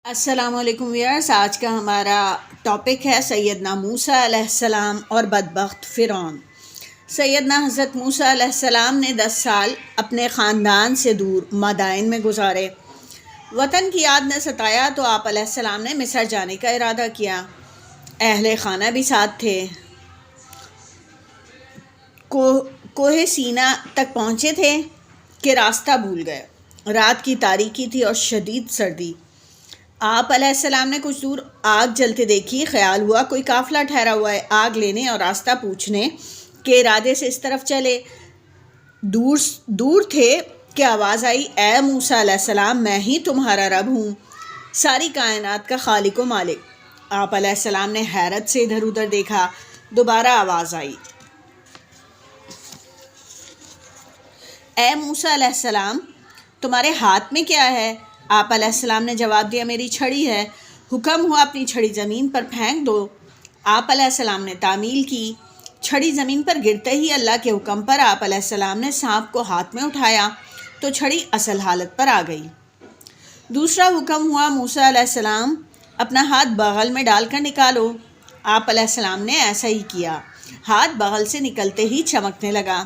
السلام علیکم ویئرس، آج کا ہمارا ٹاپک ہے سیدنا موسیٰ علیہ السلام اور بدبخت فرعون۔ سیدنا حضرت موسیٰ علیہ السلام نے 10 سال اپنے خاندان سے دور مدائن میں گزارے۔ وطن کی یاد نے ستایا تو آپ علیہ السلام نے مصر جانے کا ارادہ کیا۔ اہل خانہ بھی ساتھ تھے۔ کوہ سینا تک پہنچے تھے کہ راستہ بھول گئے۔ رات کی تاریکی تھی اور شدید سردی۔ آپ علیہ السلام نے کچھ دور آگ جلتے دیکھی۔ خیال ہوا کوئی قافلہ ٹھہرا ہوا ہے، آگ لینے اور راستہ پوچھنے کے ارادے سے اس طرف چلے۔ دور تھے کہ آواز آئی، اے موسیٰ علیہ السلام، میں ہی تمہارا رب ہوں، ساری کائنات کا خالق و مالک۔ آپ علیہ السلام نے حیرت سے ادھر ادھر دیکھا۔ دوبارہ آواز آئی، اے موسیٰ علیہ السلام، تمہارے ہاتھ میں کیا ہے؟ آپ علیہ السلام نے جواب دیا، میری چھڑی ہے۔ حکم ہوا اپنی چھڑی زمین پر پھینک دو۔ آپ علیہ السلام نے تعمیل کی۔ چھڑی زمین پر گرتے ہی اللہ کے حکم پر آپ علیہ السلام نے سانپ کو ہاتھ میں اٹھایا تو چھڑی اصل حالت پر آ گئی۔ دوسرا حکم ہوا، موسیٰ علیہ السلام اپنا ہاتھ بغل میں ڈال کر نکالو۔ آپ علیہ السلام نے ایسا ہی کیا۔ ہاتھ بغل سے نکلتے ہی چمکنے لگا۔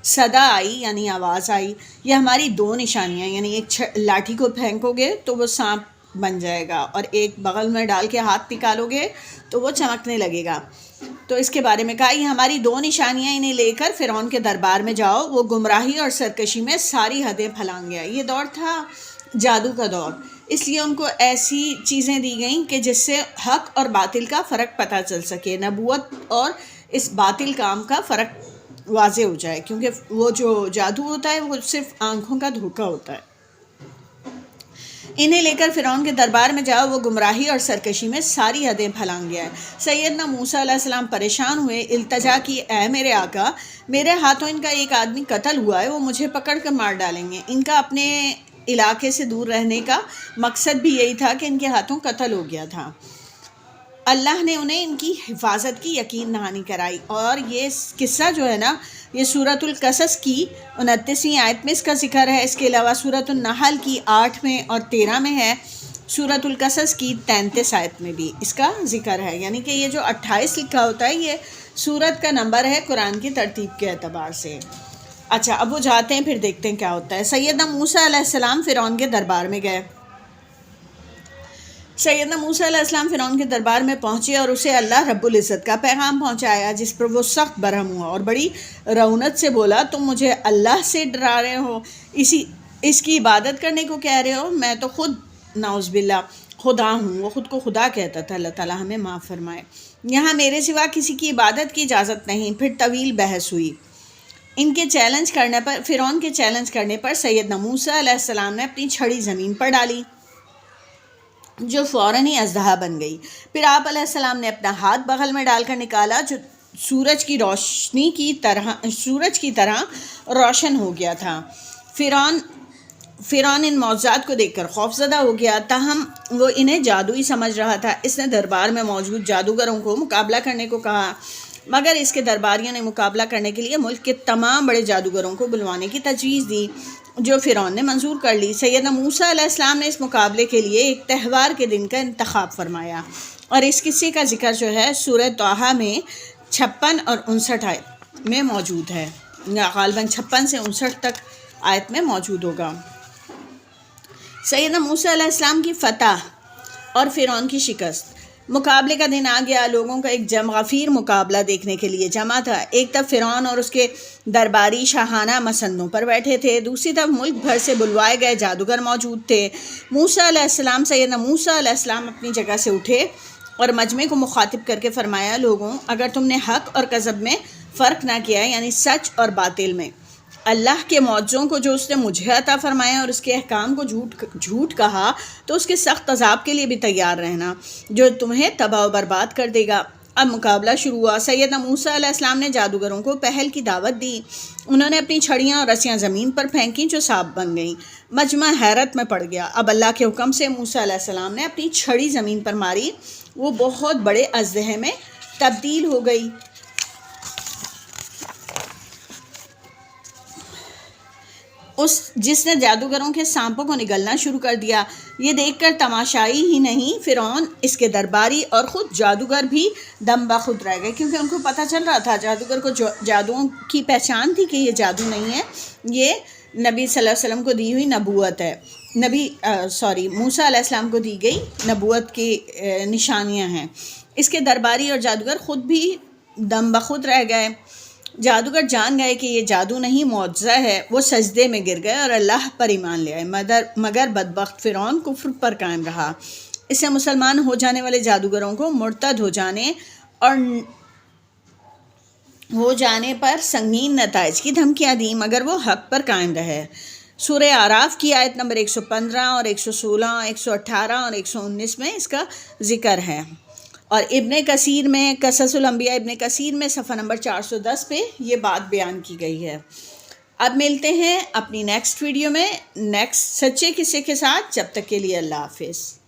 صدا آئی یعنی آواز آئی، یہ ہماری 2 نشانیاں، یعنی ایک لاٹھی کو پھینکو گے تو وہ سانپ بن جائے گا، اور ایک بغل میں ڈال کے ہاتھ نکالو گے تو وہ چمکنے لگے گا۔ تو اس کے بارے میں کہا، یہ ہماری 2 نشانیاں، انہیں لے کر فرعون کے دربار میں جاؤ، وہ گمراہی اور سرکشی میں ساری حدیں پھلانگ گیا۔ یہ دور تھا جادو کا دور، اس لیے ان کو ایسی چیزیں دی گئیں کہ جس سے حق اور باطل کا فرق پتہ چل سکے، نبوت اور اس باطل کام کا فرق واضح ہو جائے، کیونکہ وہ جو جادو ہوتا ہے وہ صرف آنکھوں کا دھوکہ ہوتا ہے۔ انہیں لے کر فرعون کے دربار میں جاؤ، وہ گمراہی اور سرکشی میں ساری حدیں پھلانگ گیا ہے۔ سیدنا موسیٰ علیہ السلام پریشان ہوئے، التجا کی، اے میرے آقا، میرے ہاتھوں ان کا ایک آدمی قتل ہوا ہے، وہ مجھے پکڑ کر مار ڈالیں گے۔ ان کا اپنے علاقے سے دور رہنے کا مقصد بھی یہی تھا کہ ان کے ہاتھوں قتل ہو گیا تھا۔ اللہ نے انہیں ان کی حفاظت کی یقین دہانی کرائی، اور یہ قصہ جو ہے نا، یہ سورۃ القصص کی 29ویں آیت میں اس کا ذکر ہے۔ اس کے علاوہ سورۃ النحل کی 8 اور 13 میں ہے، سورۃ القصص کی 33 آیت میں بھی اس کا ذکر ہے، یعنی کہ یہ جو 28 لکھا ہوتا ہے یہ سورت کا نمبر ہے قرآن کی ترتیب کے اعتبار سے۔ اچھا، اب وہ جاتے ہیں، پھر دیکھتے ہیں کیا ہوتا ہے۔ سیدنا موسیٰ علیہ السلام فرعون کے دربار میں گئے۔ سیدنا موسیٰ علیہ السلام فرعون کے دربار میں پہنچے اور اسے اللہ رب العزت کا پیغام پہنچایا، جس پر وہ سخت برہم ہوا اور بڑی رعونت سے بولا، تم مجھے اللہ سے ڈرا رہے ہو، اس کی عبادت کرنے کو کہہ رہے ہو؟ میں تو خود نعوذ باللہ خدا ہوں۔ وہ خود کو خدا کہتا تھا، اللہ تعالیٰ ہمیں معاف فرمائے۔ یہاں میرے سوا کسی کی عبادت کی اجازت نہیں۔ پھر طویل بحث ہوئی۔ ان کے چیلنج کرنے پر، فرعون کے چیلنج کرنے پر سیدنا موسیٰ علیہ السلام نے اپنی چھڑی زمین پر ڈالی، جو فوراً ہی اژدہا بن گئی۔ پھر آپ علیہ السلام نے اپنا ہاتھ بغل میں ڈال کر نکالا، جو سورج کی طرح روشن ہو گیا تھا۔ فرعون ان معجزات کو دیکھ کر خوف زدہ ہو گیا، تاہم وہ انہیں جادوئی سمجھ رہا تھا۔ اس نے دربار میں موجود جادوگروں کو مقابلہ کرنے کو کہا، مگر اس کے درباریوں نے مقابلہ کرنے کے لیے ملک کے تمام بڑے جادوگروں کو بلوانے کی تجویز دی، جو فرعون نے منظور کر لی۔ سیدنا موسیٰ علیہ السلام نے اس مقابلے کے لیے ایک تہوار کے دن کا انتخاب فرمایا، اور اس قصے کا ذکر جو ہے سورہ طٰہٰ میں 56 اور 59 آیت میں موجود ہے، یا غالباً 56 سے 59 تک آیت میں موجود ہوگا۔ سیدنا موسیٰ علیہ السلام کی فتح اور فرعون کی شکست۔ مقابلے کا دن آ گیا۔ لوگوں کا ایک غفیر مقابلہ دیکھنے کے لیے جمع تھا۔ ایک طرف فرعون اور اس کے درباری شاہانہ مسندوں پر بیٹھے تھے، دوسری طرف ملک بھر سے بلوائے گئے جادوگر موجود تھے۔ سیدنا موسیٰ علیہ السلام اپنی جگہ سے اٹھے اور مجمع کو مخاطب کر کے فرمایا، لوگوں، اگر تم نے حق اور کذب میں فرق نہ کیا، یعنی سچ اور باطل میں، اللہ کے معجزوں کو جو اس نے مجھے عطا فرمایا اور اس کے احکام کو جھوٹ کہا، تو اس کے سخت عذاب کے لیے بھی تیار رہنا، جو تمہیں تباہ و برباد کر دے گا۔ اب مقابلہ شروع ہوا۔ سیدنا موسیٰ علیہ السلام نے جادوگروں کو پہل کی دعوت دی۔ انہوں نے اپنی چھڑیاں اور رسیاں زمین پر پھینکیں، جو سانپ بن گئیں۔ مجمع حیرت میں پڑ گیا۔ اب اللہ کے حکم سے موسیٰ علیہ السلام نے اپنی چھڑی زمین پر ماری، وہ بہت بڑے اژدہے میں تبدیل ہو گئی۔ جس نے جادوگروں کے سانپوں کو نگلنا شروع کر دیا۔ یہ دیکھ کر تماشائی ہی نہیں، فرعون، اس کے درباری اور خود جادوگر بھی دم بخود رہ گئے، کیونکہ ان کو پتہ چل رہا تھا، جادوگر کو جادوؤں کی پہچان تھی کہ یہ جادو نہیں ہے، یہ نبی صلی اللہ علیہ وسلم کو دی ہوئی نبوت ہے، موسیٰ علیہ السلام کو دی گئی نبوت کی نشانیاں ہیں۔ اس کے درباری اور جادوگر خود بھی دم بخود رہ گئے۔ جادوگر جان گئے کہ یہ جادو نہیں، معجزہ ہے، وہ سجدے میں گر گئے اور اللہ پر ایمان لے آئے، مگر بدبخت فرعون کفر پر قائم رہا۔ اس سے مسلمان ہو جانے والے جادوگروں کو مرتد ہو جانے پر سنگین نتائج کی دھمکیاں دیں، مگر وہ حق پر قائم رہے۔ سورہ اعراف کی آیت نمبر 115 اور 116، 118 اور 119 میں اس کا ذکر ہے، اور ابن کثیر میں، قصص الانبیاء ابن کثیر میں صفحہ نمبر 410 پہ یہ بات بیان کی گئی ہے۔ اب ملتے ہیں اپنی نیکسٹ ویڈیو میں نیکسٹ سچے قصے کے ساتھ، جب تک کے لیے اللہ حافظ۔